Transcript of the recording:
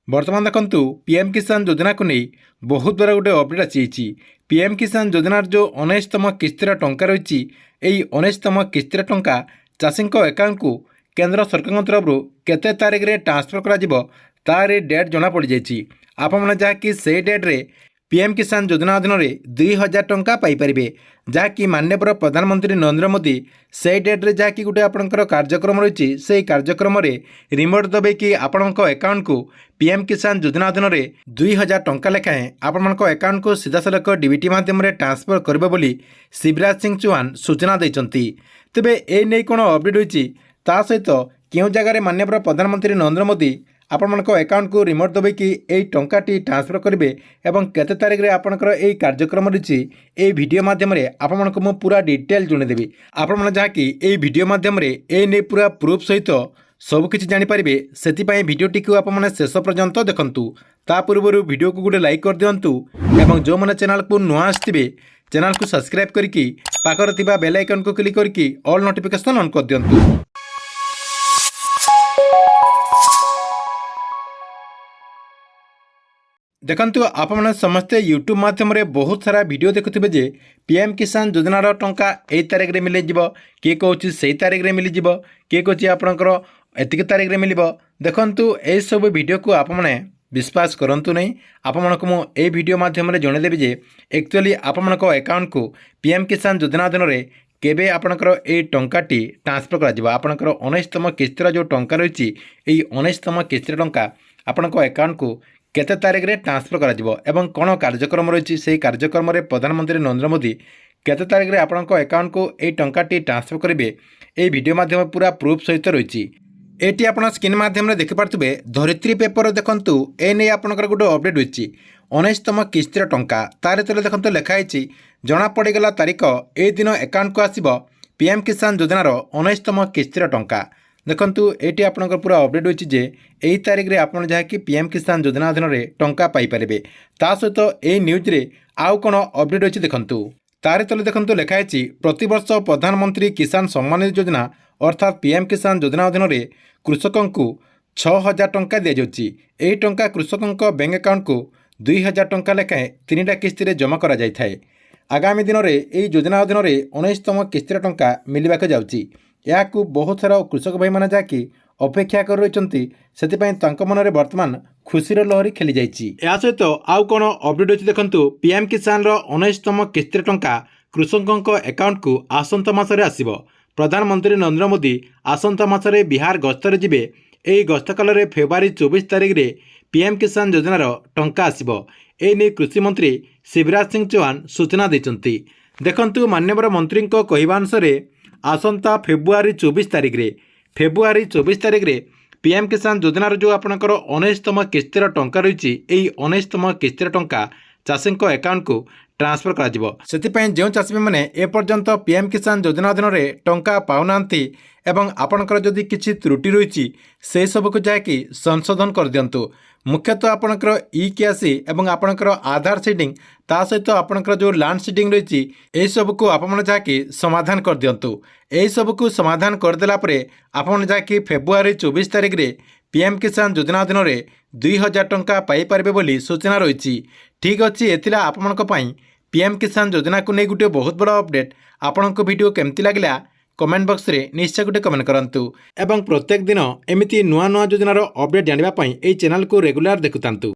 बर्तमान देखंतु पीएम किसान योजना को नहीं बहुत बड़ा गोटे अपडेट आसी। पीएम किसान योजनार जो 19तम किस्तिर टंका रही, 19तम किस्तिर टंका चाषी अकाउंट को केंद्र सरकार तरफ केते तारीख रे ट्रांसफर करा तार डेट जना पड़ जाए। आपण जहाँकि से डेट रे पीएम किसान योजना अधीन 2000 टंका पाइपर, जहाँकि माननीय प्रधानमंत्री नरेंद्र मोदी से डेट रे जहाँकि गोटे आपणकर कार्यक्रम रही, से कार्यक्रम रिमोट दबे कि आपण अकाउंट को पीएम किसान योजना अधीन 2000 टंका लेखाएं आपण अकाउंट को सीधासलख डीबीटी माध्यम ट्रांसफर करेंगे बोली शिवराज सिंह चौहान सूचना देते। तेबे ए नहीं कौन अपडेट होती ता सहित क्यों जगार माननीय प्रधानमंत्री नरेंद्र मोदी आपण अकाउंट को रिमोट दबे कि यही टंकाटी ट्रांसफर करेंगे और केते तारीख रे आपणकर यही कार्यक्रम रही, ये वीडियो माध्यम आपण को पूरा डिटेल जनईदेवी। आपण जहाँकि यही वीडियो माध्यम नहीं पूरा प्रूफ सहित सबकि जानीपारे से भिडटी को आपने शेष पर्यंत देखूँ। ता पूर्व वीडियो को गोटे लाइक कर दिंतु और जो मैंने चैनल को नुआ आसवे चैनल को सब्सक्राइब करके पाखर बेल आइकन को क्लिक करके ऑल नोटिफिकेशन ऑन कर दिंतु। देखंतु आपने समस्ते यूट्यूब माध्यम बहुत सारा वीडियो देखुथिबे जे पीएम किसान योजनार टंका एई तारीख रे मिले जिवो, किए कहूँ से तारीख रे मिली जिवो, किए कहूँ आपणकर एतिक तारीख रे मिलिबो। देखंतु ए सब वीडियो को आपने विश्वास करंतु नहीं। आपमनक मु ए वीडियो माध्यम जनईदेवी जे एक्चुअली आपमनक अकाउंट को पीएम किसान योजना अधीन केबे आपणकर ए टंकाटी ट्रांसफर करा आपणकर 19तम किस्तिर जो टंका रही, 19तम किस्तिर टंका आपणक अकाउंट को केते तारीख रे ट्रांसफर करा एवं कौन कार्यक्रम रही, से कार्यक्रम रे प्रधानमंत्री नरेंद्र मोदी केते तारीख रे आपणक अकाउंट को ए टंकाटी ट्रांसफर करेंगे, ये वीडियो माध्यम पूरा प्रूफ सहित रही। एटी आप स्क्रीन माध्यम देखिपे धरित्री पेपर देखंतु ए नहीं आपणकर गोटे अपडेट होती 19तम किस्तिर टंका तार तले देखंतु लिखाई जना पड़गला तारीख ए दिन अकाउंट को आसीबो पीएम किसान योजनार 19तम किस्तिर टंका। देखंतु एटी आपणकर पूरा अपडेट होती जे यही तारीख रे आपण जहाँकि पीएम किसान योजना अधीन टंका पाइपर। ता सहित ए न्यूज रे आउ कौन अपडेट होती देखंतु तार तले देखंतु लिखाई प्रतिवर्ष प्रधानमंत्री किसान सम्मान योजना अर्थात पीएम किसान योजना अधीन कृषकों को 6000 टंका दि जाउची। एही टंका कृषकों बैंक अकाउंट को 2000 टंका लेखाएं 3टा किस्ती रे जमा करा जायथाय। आगामी दिन में यही योजना अधीन 19तम किस्तिर टंका मिलवाक जाउची। याकू बहुत सारा कृषक भाई माने जाकि अपेक्षा कर रही से मन में बर्तमान खुशीर लहरी खेली जाइए। या सहित आउ कौन अपडेट होती देखंतु पीएम किसान 19तम किस्तिर टंका कृषकों अकाउंट को आसंता मासरे आसिबो। प्रधानमंत्री नरेंद्र मोदी आसंता मासरे बिहार गस्तर जिबे। एही गस्त काल रे फेब्रुआरी 24 तारीख रे पीएम किसान योजनार टंका आसिबो। ए नै कृषि मंत्री शिवराज सिंह चौहान सूचना देइचंती। देखंतु माननीय मंत्री कहवा अनुसार आसंता फेब्रुआरी 24 तारीख रे पीएम किसान योजनार जो आपणकर 19तम किस्तिर टंका रही, 19तम किस्तिर टंका चाषी अकाउंट को ट्रांसफर करा से जो चाषी मैंने एपर्यंत पीएम किसान योजना अधीन टंका पाऊना एवं आपणकर जदि किसी त्रुटि रही से सबको जहाँकि संशोधन कर दिंतु। मुख्यतः आपणकर ई केसी एवं आपणकर आधार सीडिंग ता सहित आपणकर जो लैंड सीडिंग रही यही सबको आपण जहाँकि समाधान कर दिंतु। यही सबको समाधान करदेला आपण जहाँकि फेब्रुआरी 24 तारीख रे पीएम किसान योजना अधीन 2000 टंका पाइपर बोली सूचना रही। ठीक अच्छे एथिला आपण पीएम किसान योजना को नहीं गोटे बहुत बड़ा अपडेट। आपण वीडियो केमती लगिला कमेंट बॉक्स रे निश्चय गोटे कमेंट करंतु एवं प्रत्येक दिन एमिति नुआ नुआ योजनार अपडेट जानिबा पई एई चैनल को रेगुलर देखुतांतु।